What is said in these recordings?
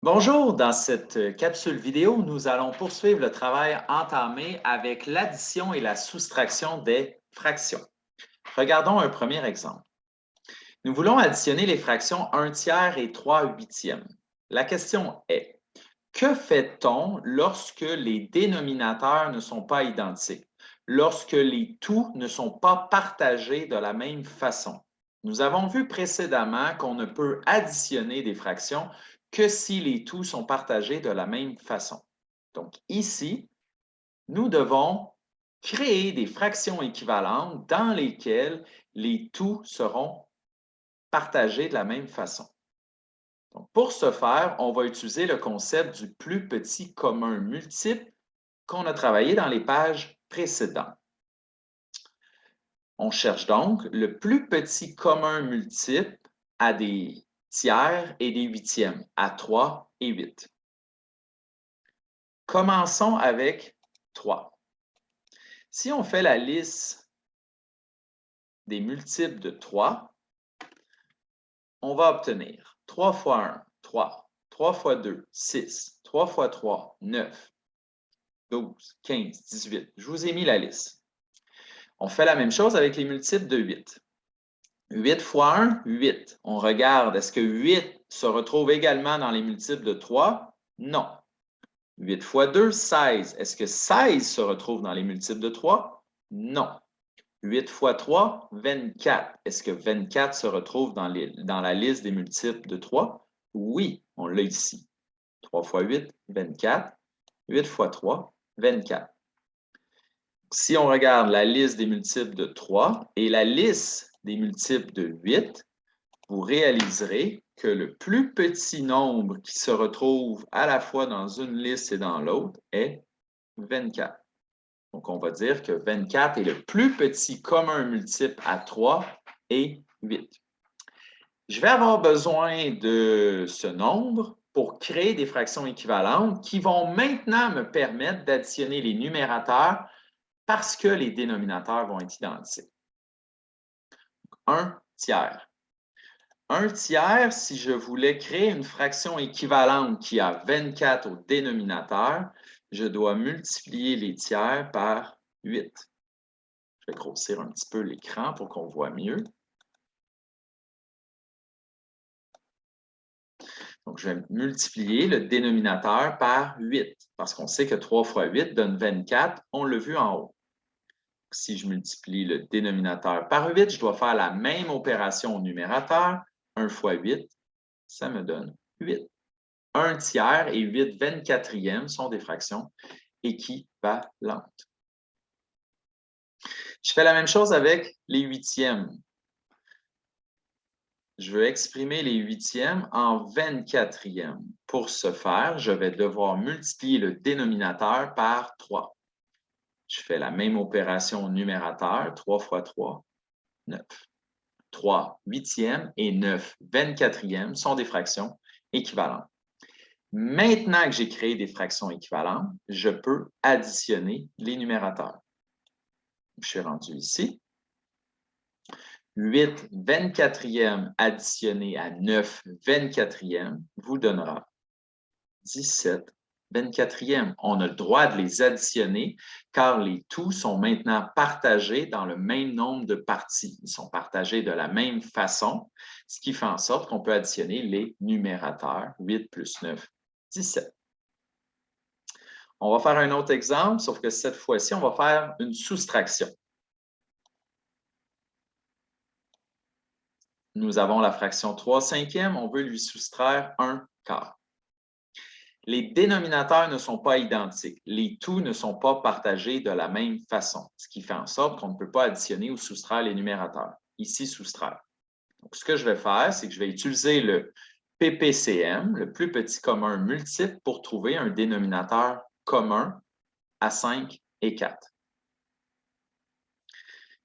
Bonjour, dans cette capsule vidéo, nous allons poursuivre le travail entamé avec l'addition et la soustraction des fractions. Regardons un premier exemple. Nous voulons additionner les fractions 1 tiers et 3 huitièmes. La question est, que fait-on lorsque les dénominateurs ne sont pas identiques, lorsque les tous ne sont pas partagés de la même façon? Nous avons vu précédemment qu'on ne peut additionner des fractions que si les tous sont partagés de la même façon. Donc ici, nous devons créer des fractions équivalentes dans lesquelles les tous seront partagés de la même façon. Donc, pour ce faire, on va utiliser le concept du plus petit commun multiple qu'on a travaillé dans les pages précédentes. On cherche donc le plus petit commun multiple à des tiers et des huitièmes, à 3 et 8. Commençons avec 3. Si on fait la liste des multiples de 3, on va obtenir 3 fois 1, 3, 3 fois 2, 6, 3 fois 3, 9, 12, 15, 18. Je vous ai mis la liste. On fait la même chose avec les multiples de 8. 8 fois 1, 8. On regarde, est-ce que 8 se retrouve également dans les multiples de 3? Non. 8 fois 2, 16. Est-ce que 16 se retrouve dans les multiples de 3? Non. 8 fois 3, 24. Est-ce que 24 se retrouve dans la liste des multiples de 3? Oui, on l'a ici. 3 fois 8, 24. 8 fois 3, 24. Si on regarde la liste des multiples de 3 et la liste des multiples de 8, vous réaliserez que le plus petit nombre qui se retrouve à la fois dans une liste et dans l'autre est 24. Donc, on va dire que 24 est le plus petit commun multiple à 3 et 8. Je vais avoir besoin de ce nombre pour créer des fractions équivalentes qui vont maintenant me permettre d'additionner les numérateurs parce que les dénominateurs vont être identiques. 1 tiers. 1 tiers, si je voulais créer une fraction équivalente qui a 24 au dénominateur, je dois multiplier les tiers par 8. Je vais grossir un petit peu l'écran pour qu'on voit mieux. Donc, je vais multiplier le dénominateur par 8 parce qu'on sait que 3 fois 8 donne 24. On l'a vu en haut. Si je multiplie le dénominateur par 8, je dois faire la même opération au numérateur. 1 fois 8, ça me donne 8. 1 tiers et 8 24e sont des fractions équivalentes. Je fais la même chose avec les huitièmes. Je veux exprimer les huitièmes en 24e. Pour ce faire, je vais devoir multiplier le dénominateur par 3. Je fais la même opération au numérateur, 3 fois 3, 9. 3 huitièmes et 9 24e sont des fractions équivalentes. Maintenant que j'ai créé des fractions équivalentes, je peux additionner les numérateurs. Je suis rendu ici. 8 24e additionné à 9 24e vous donnera 17 24e. On a le droit de les additionner car les tous sont maintenant partagés dans le même nombre de parties. Ils sont partagés de la même façon, ce qui fait en sorte qu'on peut additionner les numérateurs. 8 plus 9, 17. On va faire un autre exemple, sauf que cette fois-ci, on va faire une soustraction. Nous avons la fraction 3 cinquièmes, on veut lui soustraire 1 quart. Les dénominateurs ne sont pas identiques. Les tous ne sont pas partagés de la même façon, ce qui fait en sorte qu'on ne peut pas additionner ou soustraire les numérateurs. Ici, soustraire. Donc, ce que je vais faire, c'est que je vais utiliser le PPCM, le plus petit commun multiple, pour trouver un dénominateur commun à 5 et 4.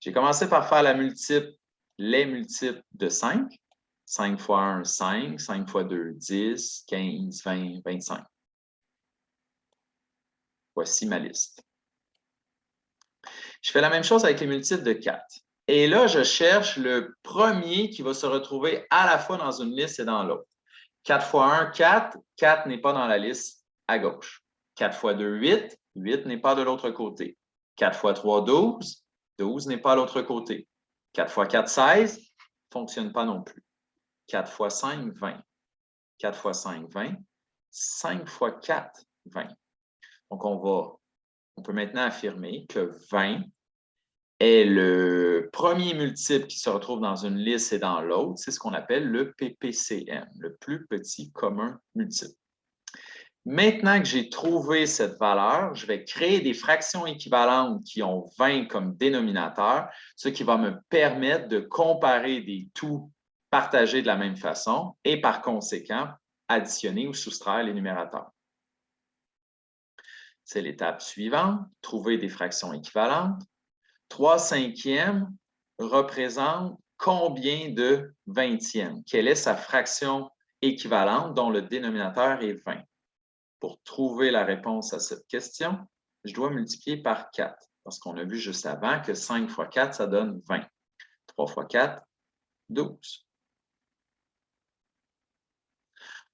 J'ai commencé par faire les multiples de 5. 5 fois 1, 5. 5 fois 2, 10, 15, 20, 25. Voici ma liste. Je fais la même chose avec les multiples de 4. Et là, je cherche le premier qui va se retrouver à la fois dans une liste et dans l'autre. 4 fois 1, 4. 4 n'est pas dans la liste à gauche. 4 fois 2, 8. 8 n'est pas de l'autre côté. 4 fois 3, 12. 12 n'est pas à l'autre côté. 4 fois 4, 16. Ne fonctionne pas non plus. 4 fois 5, 20. 4 fois 5, 20. 5 fois 4, 20. Donc, on peut maintenant affirmer que 20 est le premier multiple qui se retrouve dans une liste et dans l'autre. C'est ce qu'on appelle le PPCM, le plus petit commun multiple. Maintenant que j'ai trouvé cette valeur, je vais créer des fractions équivalentes qui ont 20 comme dénominateur, ce qui va me permettre de comparer des tout partagés de la même façon et par conséquent, additionner ou soustraire les numérateurs. C'est l'étape suivante, trouver des fractions équivalentes. 3/5 représente combien de vingtièmes? Quelle est sa fraction équivalente dont le dénominateur est 20? Pour trouver la réponse à cette question, je dois multiplier par 4, parce qu'on a vu juste avant que 5 fois 4, ça donne 20. 3 fois 4, 12.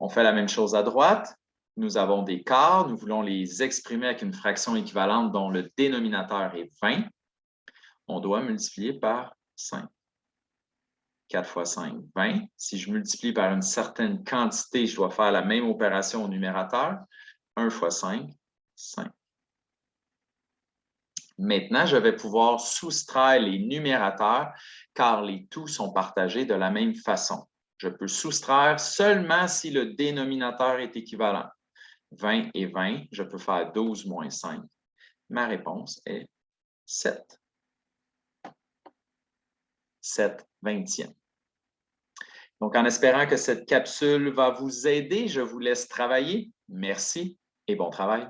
On fait la même chose à droite. Nous avons des quarts. Nous voulons les exprimer avec une fraction équivalente dont le dénominateur est 20. On doit multiplier par 5. 4 fois 5, 20. Si je multiplie par une certaine quantité, je dois faire la même opération au numérateur. 1 fois 5, 5. Maintenant, je vais pouvoir soustraire les numérateurs car les tout sont partagés de la même façon. Je peux soustraire seulement si le dénominateur est équivalent. 20 et 20, je peux faire 12 moins 5. Ma réponse est 7. 7 vingtièmes. Donc, en espérant que cette capsule va vous aider, je vous laisse travailler. Merci et bon travail.